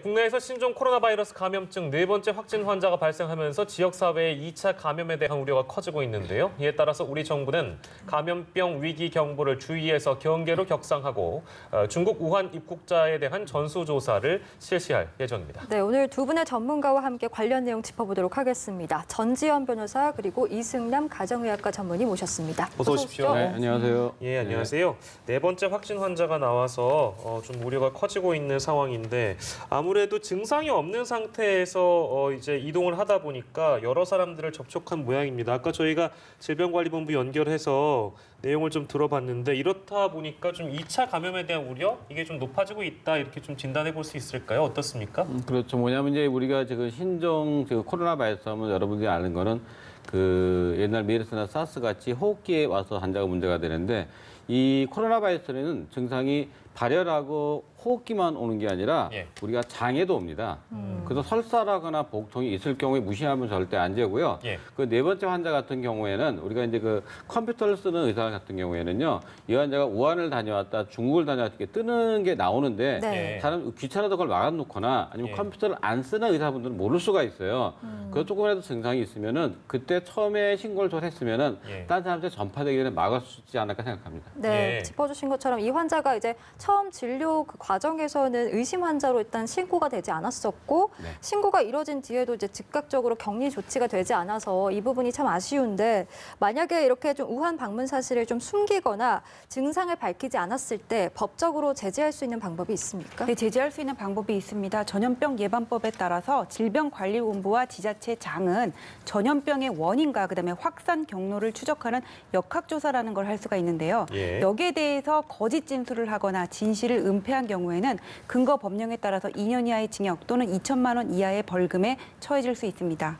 국내에서 신종 코로나 바이러스 감염증 네 번째 확진 환자가 발생하면서 지역사회의 2차 감염에 대한 우려가 커지고 있는데요. 이에 따라서 우리 정부는 감염병 위기 경보를 주의해서 경계로 격상하고 중국 우한 입국자에 대한 전수조사를 실시할 예정입니다. 네, 오늘 두 분의 전문가와 함께 관련 내용 짚어보도록 하겠습니다. 전지현 변호사 그리고 이승남 가정의학과 전문의 모셨습니다. 어서 오십시오. 네, 안녕하세요. 예, 안녕하세요. 네 번째 확진 환자가 나와서 좀 우려가 커지고 있는 상황인데 아무래도 증상이 없는 상태에서 이제 이동을 하다 보니까 여러 사람들을 접촉한 모양입니다. 아까 저희가 질병관리본부 연결해서 내용을 좀 들어봤는데 이렇다 보니까 좀 2차 감염에 대한 우려 이게 좀 높아지고 있다 이렇게 좀 진단해 볼 수 있을까요? 어떻습니까? 그렇죠. 뭐냐면 이제 우리가 지금 신종 코로나 바이러스 하면 여러분들이 아는 거는 그 옛날 메르스나 사스 같이 호흡기에 와서 환자가 문제가 되는데 이 코로나 바이러스는 증상이 발열하고 호흡기만 오는 게 아니라 우리가 장에도 옵니다. 그래서 설사라거나 복통이 있을 경우에 무시하면 절대 안 되고요. 그 네 번째 환자 같은 경우에는 우리가 이제 그 컴퓨터를 쓰는 의사 같은 경우에는요, 이 환자가 우한을 다녀왔다, 중국을 다녀왔다 이렇게 뜨는 게 나오는데 사람 귀찮아도 그걸 막아놓거나 아니면 컴퓨터를 안 쓰는 의사분들은 모를 수가 있어요. 그 조금이라도 증상이 있으면은 그때 처음에 신고를 했으면은 다른 사람한테 전파되기 전에 막을 수 있지 않을까 생각합니다. 네, 짚어주신 것처럼 이 환자가 이제 처음 진료 그 과정에서는 의심 환자로 일단 신고가 되지 않았었고 신고가 이뤄진 뒤에도 이제 즉각적으로 격리 조치가 되지 않아서 이 부분이 참 아쉬운데 만약에 이렇게 좀 우한 방문 사실을 좀 숨기거나 증상을 밝히지 않았을 때 법적으로 제재할 수 있는 방법이 있습니까? 네, 제재할 수 있는 방법이 있습니다. 전염병 예방법에 따라서 질병관리본부와 지자체장은 전염병의 원인과 그다음에 확산 경로를 추적하는 역학조사라는 걸 할 수가 있는데요. 여기에 대해서 거짓 진술을 하거나 진실을 은폐한 경우에는 근거 법령에 따라서 2년 이하의 징역 또는 2천만 원 이하의 벌금에 처해질 수 있습니다.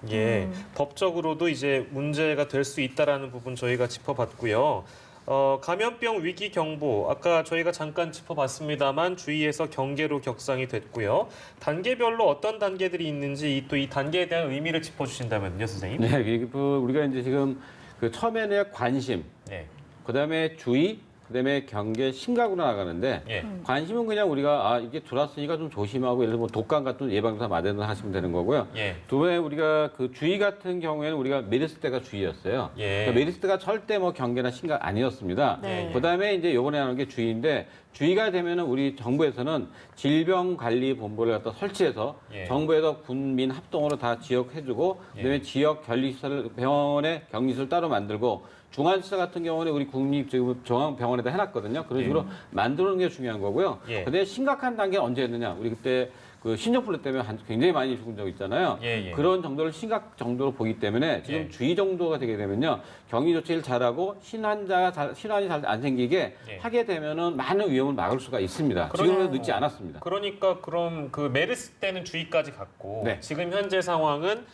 법적으로도 이제 문제가 될 수 있다라는 부분 저희가 짚어봤고요. 감염병 위기 경보 아까 저희가 잠깐 짚어봤습니다만 주의해서 경계로 격상이 됐고요. 단계별로 어떤 단계들이 있는지 또 이 단계에 대한 의미를 짚어주신다면요, 선생님? 네, 우리가 이제 지금 그 처음에는 관심, 그다음에 주의, 그다음에 경계, 심각으로 나가는데 관심은 그냥 우리가 이게 들어왔으니까 좀 조심하고 예를 들면 독감 같은 예방주사 맞으면 하시면 되는 거고요. 두 번째 우리가 그 주의 같은 경우에는 우리가 메르스 때가 주의였어요. 그러니까 메르스 때가 절대 뭐 경계나 심각 아니었습니다. 그다음에 이제 요번에 하는 게 주의인데 주의가 되면은 우리 정부에서는 질병관리본부를 갖다 설치해서 정부에서 군민 합동으로 다 지역해주고 그다음에 지역 격리시설 병원에 격리시설 따로 만들고 중환시설 같은 경우는 우리 국립중앙병원에다 해놨거든요. 그런 식으로 만드는 게 중요한 거고요. 근데 심각한 단계는 언제 했느냐? 우리 그때 그 신종플루 때문에 굉장히 많이 죽은 적 있잖아요. 그런 정도를 심각 정도로 보기 때문에 지금 주의 정도가 되게 되면요. 격리 조치를 잘하고 신환이 잘 안 생기게 하게 되면은 많은 위험을 막을 수가 있습니다. 지금은 늦지 않았습니다. 그러니까 그럼 그 메르스 때는 주의까지 갔고 지금 현재 상황은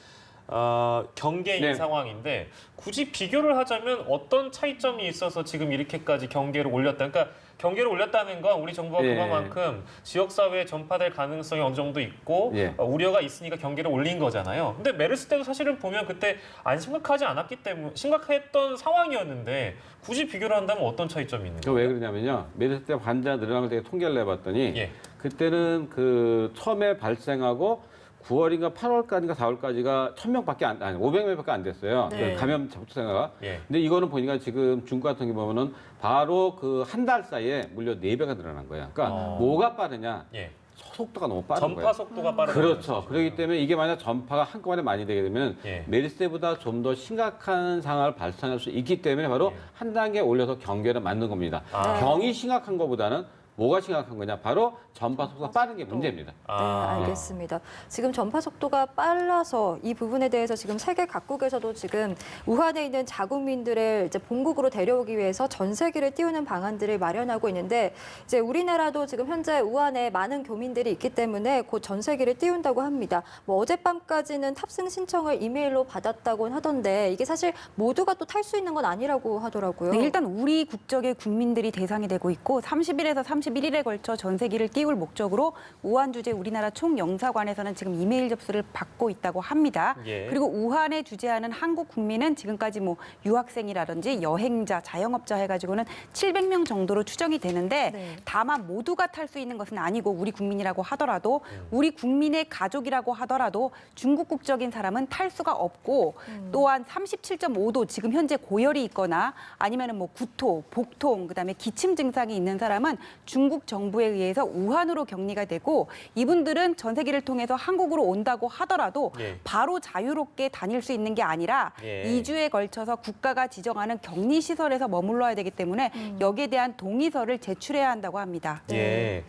경계인 상황인데 굳이 비교를 하자면 어떤 차이점이 있어서 지금 이렇게까지 경계를 올렸다. 그러니까 경계를 올렸다는 건 우리 정부가 그만큼 지역사회에 전파될 가능성이 어느 정도 있고 우려가 있으니까 경계를 올린 거잖아요. 근데 메르스 때도 사실은 보면 그때 안 심각하지 않았기 때문에 심각했던 상황이었는데 굳이 비교를 한다면 어떤 차이점이 있는 거예요? 왜 그러냐면요. 메르스 때 환자 늘어난 걸 통계를 내봤더니 그때는 그 처음에 발생하고 9월인가 8월까지인가 4월까지가 1,000명밖에 아니 500명밖에 안 됐어요. 감염 접촉자가. 근데 이거는 보니까 지금 중국 같은 경우 보면은 바로 그 한 달 사이에 무려 4배가 늘어난 거예요. 그러니까 뭐가 빠르냐? 속도가 너무 빠른 거예요. 전파 속도가 빠르다. 그렇죠. 그렇기 때문에 이게 만약 전파가 한꺼번에 많이 되게 되면 메르스 때보다 좀 더 심각한 상황을 발생할 수 있기 때문에 바로 한 단계 올려서 경계를 만든 겁니다. 병이 심각한 것보다는 뭐가 심각한 거냐? 바로 전파 속도가 빠른 게 문제입니다. 네, 알겠습니다. 지금 전파 속도가 빨라서 이 부분에 대해서 지금 세계 각국에서도 지금 우한에 있는 자국민들을 이제 본국으로 데려오기 위해서 전세기를 띄우는 방안들을 마련하고 있는데 이제 우리나라도 지금 현재 우한에 많은 교민들이 있기 때문에 곧 전세기를 띄운다고 합니다. 뭐 어젯밤까지는 탑승 신청을 이메일로 받았다고 하던데 이게 사실 모두가 또 탈 수 있는 건 아니라고 하더라고요. 네, 일단 우리 국적의 국민들이 대상이 되고 있고 30일에서 31일에 걸쳐 전세기를 띄울 목적으로 우한 주재 우리나라 총영사관에서는 지금 이메일 접수를 받고 있다고 합니다. 예. 그리고 우한에 주재하는 한국 국민은 지금까지 뭐 유학생이라든지 여행자, 자영업자 해가지고는 700명 정도로 추정이 되는데 네. 다만 모두가 탈 수 있는 것은 아니고 우리 국민이라고 하더라도 우리 국민의 가족이라고 하더라도 중국 국적인 사람은 탈 수가 없고 또한 37.5도 지금 현재 고열이 있거나 아니면은 뭐 구토, 복통, 그다음에 기침 증상이 있는 사람은 중국 정부에 의해서 우한으로 격리가 되고 이분들은 전세기를 통해서 한국으로 온다고 하더라도 예. 바로 자유롭게 다닐 수 있는 게 아니라 예. 2주에 걸쳐서 국가가 지정하는 격리 시설에서 머물러야 되기 때문에 여기에 대한 동의서를 제출해야 한다고 합니다. 예.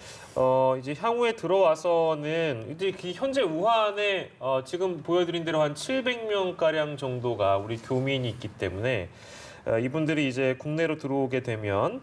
이제 향후에 들어와서는 이제 현재 우한에 지금 보여드린 대로 한 700명 가량 정도가 우리 교민이 있기 때문에 이분들이 이제 국내로 들어오게 되면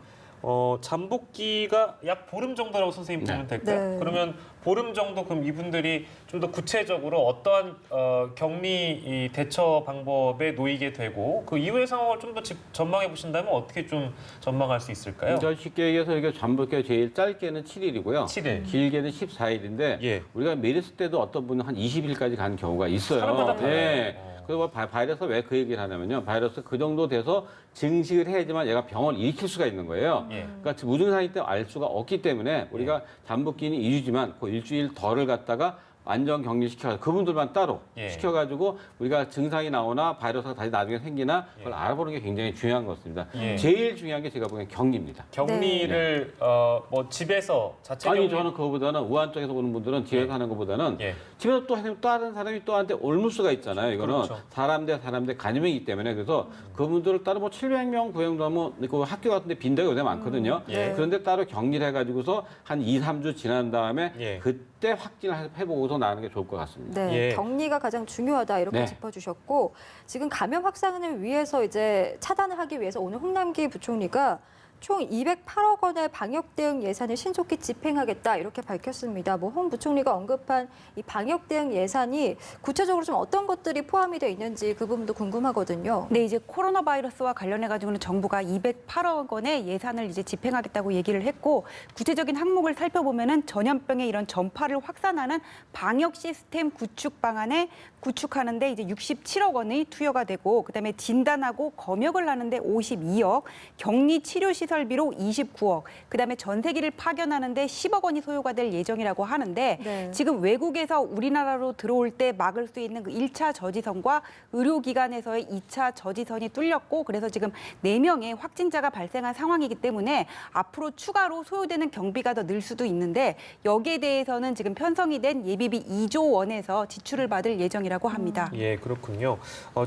잠복기가 약 보름 정도라고 선생님 보면 될까요? 네. 그러면 보름 정도 그럼 이분들이 좀 더 구체적으로 어떠한 격리 이 대처 방법에 놓이게 되고 그 이후의 상황을 좀 더 전망해 보신다면 어떻게 좀 전망할 수 있을까요? 쉽게 얘기해서 이게 잠복기가 제일 짧게는 7일이고요. 7일. 길게는 14일인데 예. 우리가 메르스 때도 어떤 분은 한 20일까지 간 경우가 있어요. 사람마다 달라요. 네. 그리고 바이러스 왜 그 얘기를 하냐면요. 바이러스 그 정도 돼서 증식을 해야지만 얘가 병을 일으킬 수가 있는 거예요. 예. 그러니까 무증상일 때 알 수가 없기 때문에 우리가 잠복기는 2주지만 그 일주일 덜을 갖다가 완전 격리시켜서 그분들만 따로 예. 시켜가지고 우리가 증상이 나오나 바이러스가 다시 나중에 생기나 그걸 알아보는 게 굉장히 중요한 것 같습니다. 예. 제일 중요한 게 제가 보기엔 격리입니다. 격리를 뭐 집에서 자체 아니 격리 저는 그거보다는 우한 쪽에서 오는 분들은 집에서 예. 하는 것보다는 예. 집에서 또 다른 사람이 또한테 옮을 수가 있잖아요. 이거는 그렇죠. 사람 대 간염이기 때문에 그래서 그분들을 따로 뭐 700명, 900명 하면 그 학교 같은데 빈대가 요새 많거든요. 예. 그런데 따로 격리를 해가지고서 한 2, 3주 지난 다음에 예. 그때 확진을 해보고서 나는 게 좋을 것 같습니다. 네, 예. 격리가 가장 중요하다 이렇게 네. 짚어주셨고 지금 감염 확산을 위해서 이제 차단을 하기 위해서 오늘 홍남기 부총리가 총 208억 원의 방역 대응 예산을 신속히 집행하겠다 이렇게 밝혔습니다. 뭐 홍 부총리가 언급한 이 방역 대응 예산이 구체적으로 좀 어떤 것들이 포함이 돼 있는지 그 부분도 궁금하거든요. 네, 이제 코로나 바이러스와 관련해 가지고는 정부가 208억 원의 예산을 이제 집행하겠다고 얘기를 했고 구체적인 항목을 살펴보면은 전염병의 이런 전파를 확산하는 방역 시스템 구축 방안에 구축하는데 이제 67억 원이 투여가 되고 그다음에 진단하고 검역을 하는데 52억, 격리 치료 시설비로 29억, 그다음에 전세기를 파견하는데 10억 원이 소요가 될 예정이라고 하는데 네. 지금 외국에서 우리나라로 들어올 때 막을 수 있는 그 1차 저지선과 의료기관에서의 2차 저지선이 뚫렸고 그래서 지금 4명의 확진자가 발생한 상황이기 때문에 앞으로 추가로 소요되는 경비가 더 늘 수도 있는데 여기에 대해서는 지금 편성이 된 예비비 2조 원에서 지출을 받을 예정이라고 합니다. 예, 그렇군요.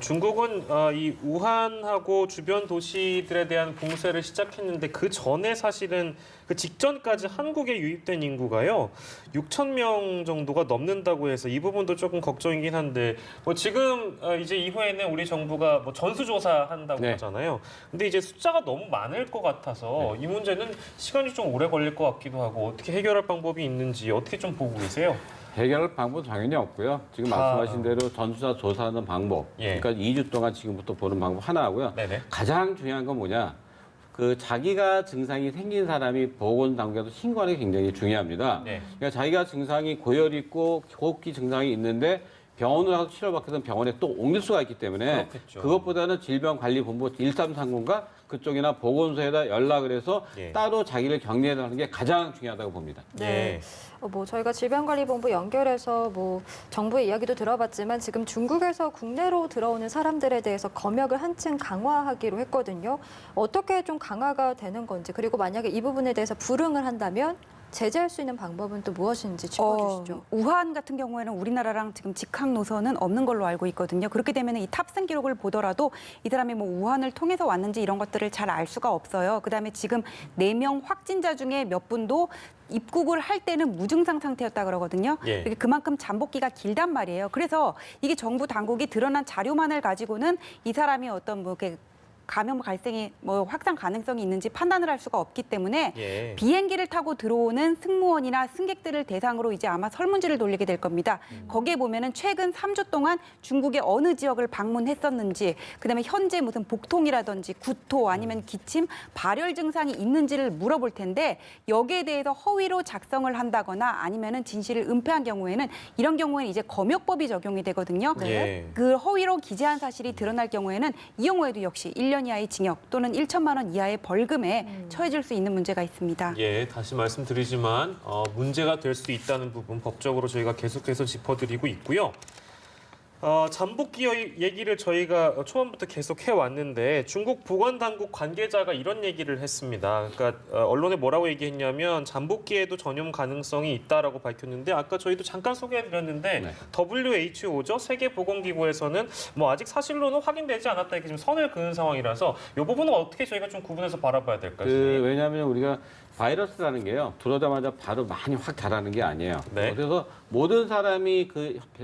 중국은 이 우한하고 주변 도시들에 대한 봉쇄를 시작했는데 그 전에 사실은 그 직전까지 한국에 유입된 인구가요 6천 명 정도가 넘는다고 해서 이 부분도 조금 걱정이긴 한데 뭐 지금 이제 이후에는 우리 정부가 뭐 전수조사 한다고 네. 하잖아요. 근데 이제 숫자가 너무 많을 것 같아서 이 문제는 시간이 좀 오래 걸릴 것 같기도 하고 어떻게 해결할 방법이 있는지 어떻게 좀 보고 계세요? 해결할 방법은 당연히 없고요. 지금 말씀하신 대로 전수사 조사하는 방법, 예. 그러니까 2주 동안 지금부터 보는 방법 하나 하고요. 네네. 가장 중요한 건 뭐냐? 그 자기가 증상이 생긴 사람이 보건당국에서 신고하는 게 굉장히 중요합니다. 네. 그러니까 자기가 증상이 고열이 있고 호흡기 증상이 있는데 병원을 가서 치료받게 되면 병원에 또 옮길 수가 있기 때문에 그렇겠죠. 그것보다는 질병관리본부 1339인가 그쪽이나 보건소에다 연락을 해서 예. 따로 자기를 격리해달라는 게 가장 중요하다고 봅니다. 네. 뭐 저희가 질병관리본부 연결해서 뭐 정부의 이야기도 들어봤지만 지금 중국에서 국내로 들어오는 사람들에 대해서 검역을 한층 강화하기로 했거든요. 어떻게 좀 강화가 되는 건지 그리고 만약에 이 부분에 대해서 불응을 한다면 제재할 수 있는 방법은 또 무엇인지 짚어주시죠. 우한 같은 경우에는 우리나라랑 지금 직항 노선은 없는 걸로 알고 있거든요. 그렇게 되면 이 탑승 기록을 보더라도 이 사람이 뭐 우한을 통해서 왔는지 이런 것들을 잘 알 수가 없어요. 그다음에 지금 4명 확진자 중에 몇 분도 입국을 할 때는 무증상 상태였다 그러거든요. 예. 그만큼 잠복기가 길단 말이에요. 그래서 이게 정부 당국이 드러난 자료만을 가지고는 이 사람이 어떤 뭐 이렇게 감염 발생이 뭐 확산 가능성이 있는지 판단을 할 수가 없기 때문에 예. 비행기를 타고 들어오는 승무원이나 승객들을 대상으로 이제 아마 설문지를 돌리게 될 겁니다. 거기에 보면은 최근 3주 동안 중국의 어느 지역을 방문했었는지, 그다음에 현재 무슨 복통이라든지 구토 아니면 기침, 발열 증상이 있는지를 물어볼 텐데 여기에 대해서 허위로 작성을 한다거나 아니면은 진실을 은폐한 경우에는 이런 경우에는 이제 검역법이 적용이 되거든요. 네. 그 허위로 기재한 사실이 드러날 경우에는 이 경우에도 역시 1년 이하의 징역 또는 1천만 원 이하의 벌금에 처해질 수 있는 문제가 있습니다. 예, 다시 말씀드리지만 문제가 될 수 있다는 부분 법적으로 저희가 계속해서 짚어드리고 있고요. 잠복기 얘기를 저희가 초반부터 계속 해왔는데 중국 보건당국 관계자가 이런 얘기를 했습니다. 그러니까 언론에 뭐라고 얘기했냐면 잠복기에도 전염 가능성이 있다라고 밝혔는데 아까 저희도 잠깐 소개해드렸는데 네. WHO죠 세계보건기구에서는 뭐 아직 사실로는 확인되지 않았다 이렇게 지금 선을 그은 상황이라서 이 부분은 어떻게 저희가 좀 구분해서 바라봐야 될까요? 왜냐하면 우리가 바이러스라는 게요 들어오자마자 바로 많이 확 자라는 게 아니에요. 네. 그래서 모든 사람이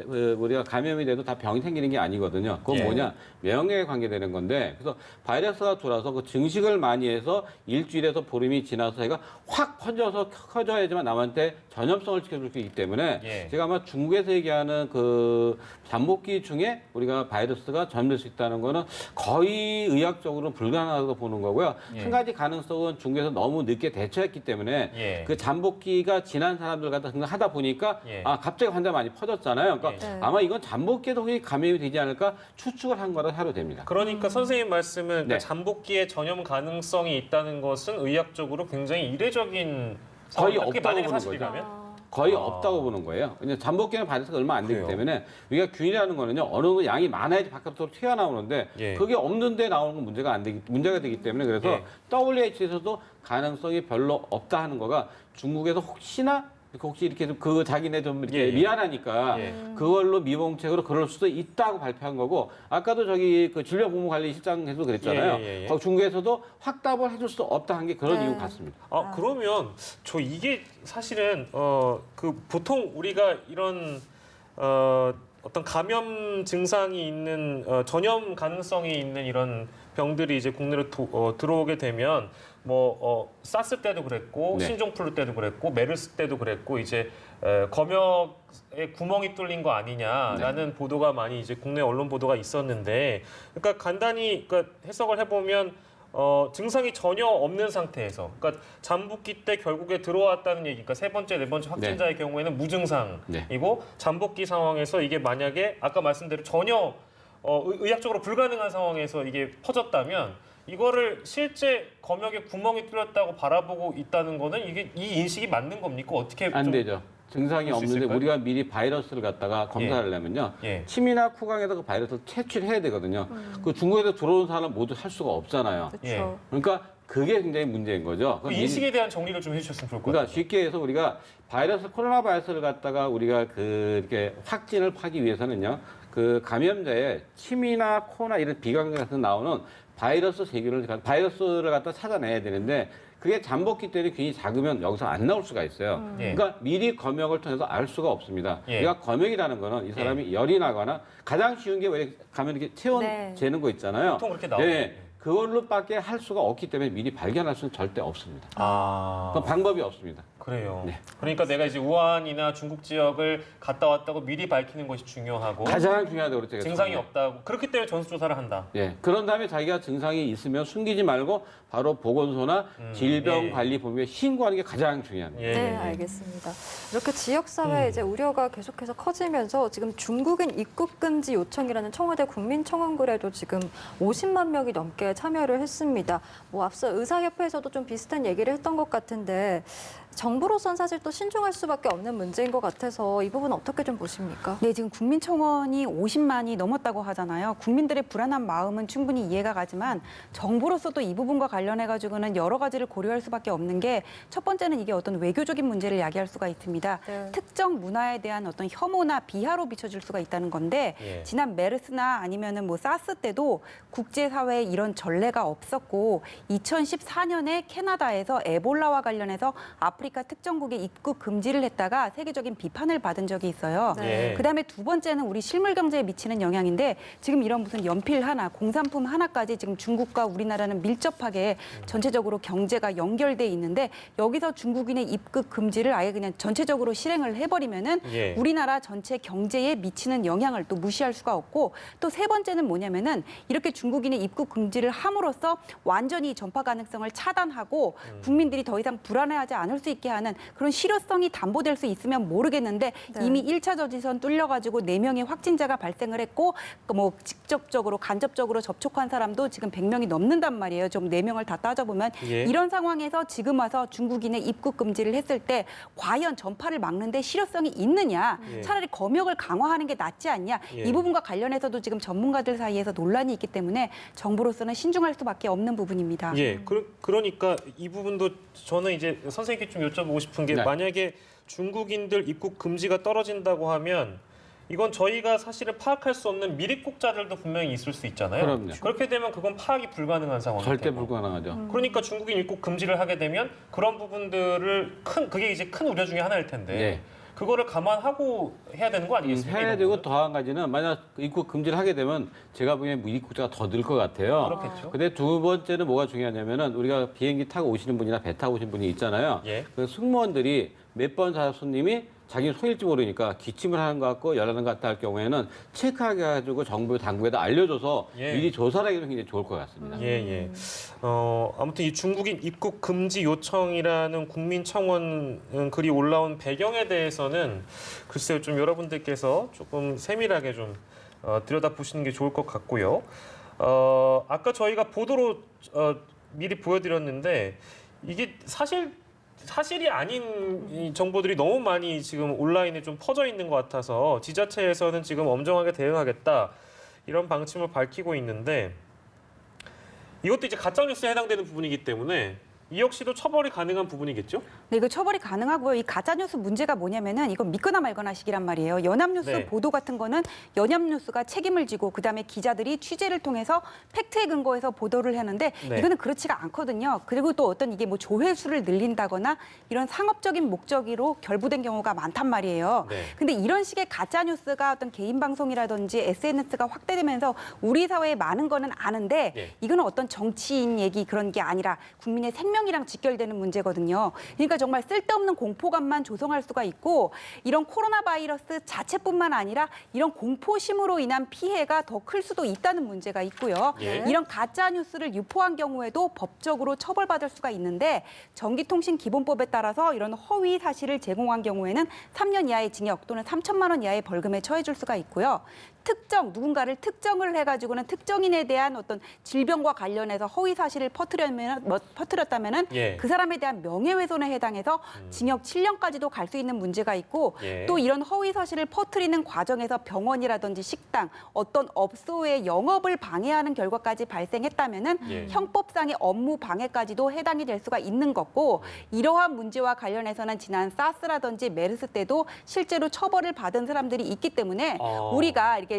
우리가 감염이 돼도 다 병이 생기는 게 아니거든요. 그건 예. 뭐냐 면역에 관계되는 건데 그래서 바이러스가 돌아서 그 증식을 많이 해서 일주일에서 보름이 지나서 얘가 확 퍼져서 커져야지만 남한테 전염성을 지켜줄 수 있기 때문에 예. 제가 아마 중국에서 얘기하는 그 잠복기 중에 우리가 바이러스가 전염될 수 있다는 거는 거의 의학적으로 불가능하다고 보는 거고요. 예. 한 가지 가능성은 중국에서 너무 늦게 대처했기 때문에 예. 그 잠복기가 지난 사람들 갖다 하다 보니까 예. 갑자기 환자 많이 퍼졌잖아요. 그러니까 예. 아마 이건 잠복기에도 감염이 되지 않을까 추측을 한 거라 하루 됩니다. 그러니까 선생님 말씀은 네. 잠복기에 전염 가능성이 있다는 것은 의학적으로 굉장히 이례적인 거의 상황이다. 그게 없다고 만약에 보는 사실이라면? 거의 아. 없다고 보는 거예요. 왜냐면 잠복기는 바이러스가 얼마 안 되기 그래요? 때문에 우리가 균이라는 거는요 어느 정도 양이 많아야지 바깥으로 튀어나오는데 예. 그게 없는데 나오는 건 문제가 되기 때문에 그래서 예. WHO에서도 가능성이 별로 없다 하는 거가 중국에서 혹시 이렇게 좀 그 자기네 좀 이렇게 예, 예. 미안하니까 예. 그걸로 미봉책으로 그럴 수도 있다고 발표한 거고 아까도 저기 그 질병보건관리실장에서 그랬잖아요. 예. 거기 중국에서도 확답을 해줄 수 없다 한 게 그런 네. 이유 같습니다. 그러면 저 이게 사실은 그 보통 우리가 이런 어떤 감염 증상이 있는 전염 가능성이 있는 이런 병들이 이제 국내로 들어오게 되면 사스 때도 그랬고 네. 신종플루 때도 그랬고 메르스 때도 그랬고 이제 검역에 구멍이 뚫린 거 아니냐라는 보도가 많이 이제 국내 언론 보도가 있었는데 그러니까 간단히 해석을 해보면 증상이 전혀 없는 상태에서 그러니까 잠복기 때 결국에 들어왔다는 얘기 그러니까 세 번째, 네 번째 확진자의 경우에는 무증상이고 잠복기 상황에서 이게 만약에 아까 말씀대로 전혀 의학적으로 불가능한 상황에서 이게 퍼졌다면 이거를 실제 검역에 구멍이 뚫렸다고 바라보고 있다는 거는 이게 이 인식이 맞는 겁니까? 어떻게 안 좀 되죠. 증상이 볼수 없는데 있을까요? 우리가 미리 바이러스를 갖다가 검사를 하려면요. 예. 침이나 쿠강에서 그 바이러스를 채취를 해야 되거든요. 그 중국에서 들어오는 사람 모두 할 수가 없잖아요. 그렇죠. 예. 그러니까 그게 굉장히 문제인 거죠. 그 인식에 대한 정리를 좀 해주셨으면 좋을 것 그러니까 같아요. 쉽게 해서 우리가 코로나 바이러스를 갖다가 우리가 이렇게 확진을 하기 위해서는요. 그 감염자의 침이나 코나 이런 비감기에서 나오는 바이러스를 갖다 찾아내야 되는데 그게 잠복기 때문에 균이 작으면 여기서 안 나올 수가 있어요. 예. 그러니까 미리 검역을 통해서 알 수가 없습니다. 예. 그러니까 검역이라는 거는 이 사람이 열이 나거나 가장 쉬운 게 왜 가면 이렇게 체온 네. 재는 거 있잖아요. 보통 그렇게 나오죠. 네. 그걸로밖에 할 수가 없기 때문에 미리 발견할 수는 절대 없습니다. 그건 방법이 없습니다. 그래요. 네. 그러니까 내가 이제 우한이나 중국 지역을 갔다 왔다고 미리 밝히는 것이 중요하고 가장 중요하다고 그랬죠. 증상이 없다고 그렇기 때문에 전수조사를 한다. 예. 그런 다음에 자기가 증상이 있으면 숨기지 말고 바로 보건소나 질병관리본부에 신고하는 게 가장 중요합니다. 예. 네, 알겠습니다. 이렇게 지역사회에 이제 우려가 계속해서 커지면서 지금 중국인 입국 금지 요청이라는 청와대 국민청원글에도 지금 50만 명이 넘게 참여를 했습니다. 앞서 의사협회에서도 좀 비슷한 얘기를 했던 것 같은데 정부로선 사실 또 신중할 수밖에 없는 문제인 것 같아서 이 부분 어떻게 좀 보십니까? 네, 지금 국민청원이 50만이 넘었다고 하잖아요. 국민들의 불안한 마음은 충분히 이해가 가지만 정부로서도 이 부분과 관련해가지고는 여러 가지를 고려할 수밖에 없는 게 첫 번째는 이게 어떤 외교적인 문제를 야기할 수가 있습니다. 네. 특정 문화에 대한 어떤 혐오나 비하로 비춰질 수가 있다는 건데 예. 지난 메르스나 아니면은 사스 때도 국제사회에 이런 전례가 없었고 2014년에 캐나다에서 에볼라와 관련해서 아프리카 특정국에 입국 금지를 했다가 세계적인 비판을 받은 적이 있어요. 네. 그다음에 두 번째는 우리 실물 경제에 미치는 영향인데 지금 이런 무슨 연필 하나, 공산품 하나까지 지금 중국과 우리나라는 밀접하게 전체적으로 경제가 연결돼 있는데 여기서 중국인의 입국 금지를 아예 그냥 전체적으로 실행을 해버리면은 예. 우리나라 전체 경제에 미치는 영향을 또 무시할 수가 없고 또 세 번째는 뭐냐면은 이렇게 중국인의 입국 금지를 함으로써 완전히 전파 가능성을 차단하고 국민들이 더 이상 불안해하지 않을 수 있게 하는 그런 실효성이 담보될 수 있으면 모르겠는데 네. 이미 1차 저지선 뚫려가지고 4명의 확진자가 발생을 했고 뭐 직접적으로 간접적으로 접촉한 사람도 지금 100명이 넘는단 말이에요. 좀 4명을 다 따져보면 예. 이런 상황에서 지금 와서 중국인의 입국 금지를 했을 때 과연 전파를 막는데 실효성이 있느냐 예. 차라리 검역을 강화하는 게 낫지 않냐 예. 이 부분과 관련해서도 지금 전문가들 사이에서 논란이 있기 때문에 정부로서는 신중할 수밖에 없는 부분입니다. 예, 그러니까 이 부분도 저는 이제 선생님께 좀 여쭤보고 싶은 게 네. 만약에 중국인들 입국 금지가 떨어진다고 하면 이건 저희가 사실은 파악할 수 없는 미립국자들도 분명히 있을 수 있잖아요. 그럼요. 그렇게 되면 그건 파악이 불가능한 상황이죠. 절대 불가능하죠. 그러니까 중국인 입국 금지를 하게 되면 그런 부분들을 그게 이제 큰 우려 중에 하나일 텐데 예. 그거를 감안하고 해야 되는 거 아니겠습니까? 해야 이 되고 부분은? 더 한 가지는 만약 입국 금지를 하게 되면 제가 보기엔 미입국자가 더 늘 것 같아요. 그렇겠죠. 근데 두 번째는 뭐가 중요하냐면은 우리가 비행기 타고 오시는 분이나 배 타고 오시는 분이 있잖아요. 예. 그 승무원들이 몇 번 손님이 자기는 소일지 모르니까 기침을 하는 것 같고 열하는 것 같다 할 경우에는 체크하게 해가지고 정부 당국에다 알려줘서 예. 미리 조사를 하기는 굉장히 좋을 것 같습니다. 예, 예. 아무튼 이 중국인 입국 금지 요청이라는 국민청원 글이 올라온 배경에 대해서는 글쎄요, 좀 여러분들께서 조금 세밀하게 좀 들여다보시는 게 좋을 것 같고요. 아까 저희가 보도로 미리 보여드렸는데 이게 사실이 아닌 이 정보들이 너무 많이 지금 온라인에 좀 퍼져 있는 것 같아서 지자체에서는 지금 엄정하게 대응하겠다 이런 방침을 밝히고 있는데 이것도 이제 가짜뉴스에 해당되는 부분이기 때문에 이 역시도 처벌이 가능한 부분이겠죠? 네, 이거 처벌이 가능하고요. 이 가짜뉴스 문제가 뭐냐면은 이건 믿거나 말거나 시기란 말이에요. 연합뉴스 네. 보도 같은 거는 연합뉴스가 책임을 지고 그다음에 기자들이 취재를 통해서 팩트에 근거해서 보도를 하는데 네. 이거는 그렇지가 않거든요. 그리고 또 어떤 이게 뭐 조회수를 늘린다거나 이런 상업적인 목적으로 결부된 경우가 많단 말이에요. 네. 근데 이런 식의 가짜뉴스가 어떤 개인 방송이라든지 SNS가 확대되면서 우리 사회에 많은 거는 아는데 네. 이거는 어떤 정치인 얘기 그런 게 아니라 국민의 생명이랑 직결되는 문제거든요. 그러니까 정말 쓸데없는 공포감만 조성할 수가 있고 이런 코로나 바이러스 자체뿐만 아니라 이런 공포심으로 인한 피해가 더 클 수도 있다는 문제가 있고요. 예. 이런 가짜 뉴스를 유포한 경우에도 법적으로 처벌받을 수가 있는데 전기통신기본법에 따라서 이런 허위 사실을 제공한 경우에는 3년 이하의 징역 또는 3천만 원 이하의 벌금에 처해줄 수가 있고요. 누군가를 특정을 해가지고는 특정인에 대한 어떤 질병과 관련해서 허위 사실을 퍼뜨렸다면은 예. 그 사람에 대한 명예훼손에 해당해서 징역 7년까지도 갈 수 있는 문제가 있고 예. 또 이런 허위 사실을 퍼뜨리는 과정에서 병원이라든지 식당, 어떤 업소의 영업을 방해하는 결과까지 발생했다면은 예. 형법상의 업무 방해까지도 해당이 될 수가 있는 거고 이러한 문제와 관련해서는 지난 사스라든지 메르스 때도 실제로 처벌을 받은 사람들이 있기 때문에 우리가 이렇게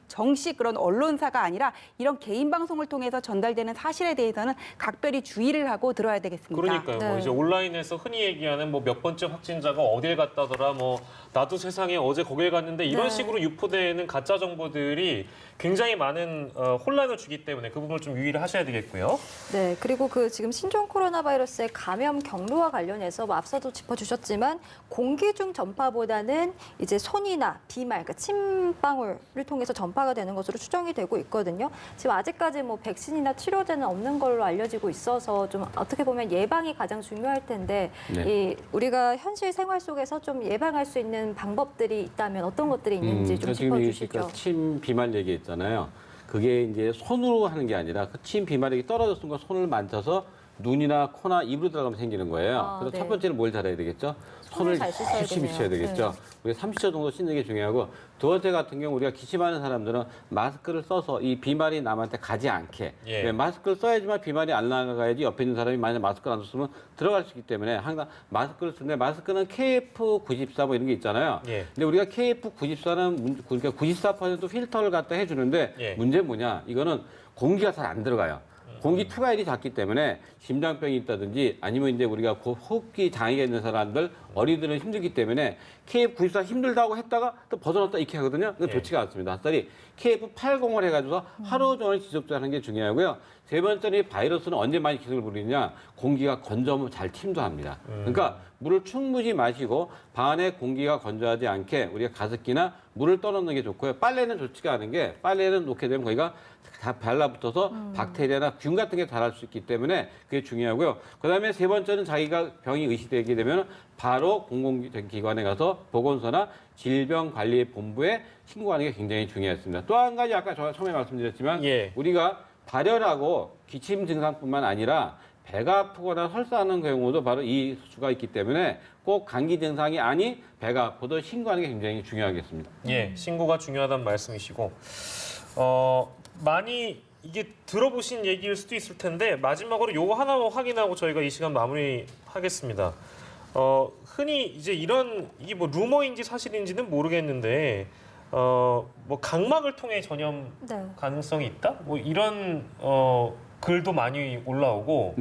정식 그런 언론사가 아니라 이런 개인 방송을 통해서 전달되는 사실에 대해서는 각별히 주의를 하고 들어야 되겠습니다. 그러니까요. 네. 뭐 이제 온라인에서 흔히 얘기하는 뭐 몇 번째 확진자가 어딜 갔다더라, 뭐 나도 세상에 어제 거길 갔는데 이런 네. 식으로 유포되는 가짜 정보들이 굉장히 많은 혼란을 주기 때문에 그 부분을 좀 유의를 하셔야 되겠고요. 네, 그리고 그 지금 신종 코로나 바이러스의 감염 경로와 관련해서 뭐 앞서도 짚어주셨지만 공기 중 전파보다는 이제 손이나 비말, 그러니까 침방울을 통해서 전파가 되는 것으로 추정이 되고 있거든요. 지금 아직까지 뭐 백신이나 치료제는 없는 걸로 알려지고 있어서 좀 어떻게 보면 예방이 가장 중요할 텐데 네. 우리가 현실 생활 속에서 좀 예방할 수 있는 방법들이 있다면 어떤 것들이 있는지 좀 지금 짚어주시죠. 침 비말 얘기했잖아요. 그게 이제 손으로 하는 게 아니라 그 침 비말이 떨어졌던 거 손을 만져서 눈이나 코나 입으로 들어가면 생기는 거예요. 그래서 네. 첫 번째는 뭘 잘해야 되겠죠? 손을 잘 씻어야 열심히 씻어야 되네요. 되겠죠. 우리가 30초 정도 씻는 게 중요하고 두 번째 같은 경우 우리가 기침하는 사람들은 마스크를 써서 이 비말이 남한테 가지 않게 예. 네, 마스크를 써야지만 비말이 안 나가야지 옆에 있는 사람이 만약 마스크를 안 썼으면 들어갈 수 있기 때문에 항상 마스크를 쓰는데 마스크는 KF94 뭐 이런 게 있잖아요. 예. 근데 우리가 KF94는 그러니까 94% 필터를 갖다 해주는데 예. 문제는 뭐냐? 이거는 공기가 잘 안 들어가요. 공기 투과율이 작기 때문에 심장병이 있다든지 아니면 이제 우리가 호흡기 장애가 있는 사람들, 어린이들은 힘들기 때문에 KF94 힘들다고 했다가 또 벗어났다 이렇게 하거든요. 그건 좋지가 않습니다. 차라리 KF80을 해가지고서 하루 종일 지속적으로 하는 게 중요하고요. 세 번째는 이 바이러스는 언제 많이 기승을 부리느냐, 공기가 건조하면 잘 침투합니다. 그러니까 물을 충분히 마시고 방 안에 공기가 건조하지 않게 우리가 가습기나 물을 떠넣는 게 좋고요. 빨래는 좋지가 않은 게 빨래는 놓게 되면 거기가 다 발라붙어서 박테리아나 균 같은 게 자랄 수 있기 때문에 그게 중요하고요. 그다음에 세 번째는 자기가 병이 의심되게 되면 바로 공공기관에 가서 보건소나 질병관리본부에 신고하는 게 굉장히 중요했습니다. 또 한 가지 아까 제가 처음에 말씀드렸지만 우리가 발열하고 기침 증상뿐만 아니라 배가 아프거나 설사하는 경우도 바로 이 수가 있기 때문에 꼭 감기 증상이 아닌 배가 아파도 신고하는 게 굉장히 중요하겠습니다. 예, 신고가 중요하다는 말씀이시고 많이 이게 들어보신 얘기일 수도 있을 텐데 마지막으로 요거 하나 확인하고 저희가 이 시간 마무리하겠습니다. 흔히 이제 이게 뭐 루머인지 사실인지는 모르겠는데 뭐 각막을 통해 전염 가능성이 있다? 뭐 이런 글도 많이 올라오고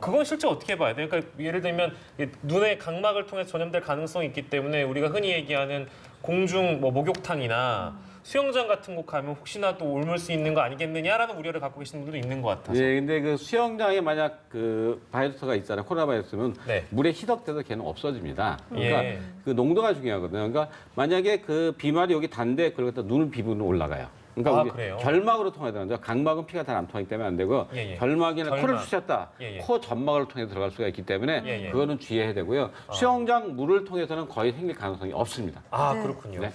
그건 실제 어떻게 봐야 돼요? 그러니까 예를 들면 눈의 각막을 통해 전염될 가능성이 있기 때문에 우리가 흔히 얘기하는 공중 뭐 목욕탕이나 수영장 같은 곳 가면 혹시나 또 옮을 수 있는 거 아니겠느냐라는 우려를 갖고 계시는 분들도 있는 것 같아서. 예, 근데 그 수영장에 만약 그 바이러스가 있잖아요. 코로나 바이러스면 물에 희석돼서 걔는 없어집니다. 그러니까 그 농도가 중요하거든요. 그러니까 만약에 그 비말이 여기 단데 그걸 갖다 눈을 비부는 올라가요. 그러니까 우리 결막으로 통해야 되는데 각막은 피가 잘 안 통하기 때문에 안 되고 결막이나 코를 쑤셨다. 코 점막을 통해 들어갈 수가 있기 때문에 그거는 주의해야 되고요. 수영장 물을 통해서는 거의 생길 가능성이 없습니다. 그렇군요.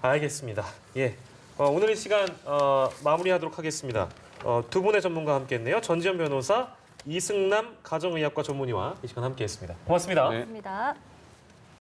알겠습니다. 예. 오늘 이 시간 마무리하도록 하겠습니다. 두 분의 전문가와 함께했네요. 전지현 변호사, 이승남 가정의학과 전문의와 이 시간 함께했습니다. 고맙습니다. 고맙습니다.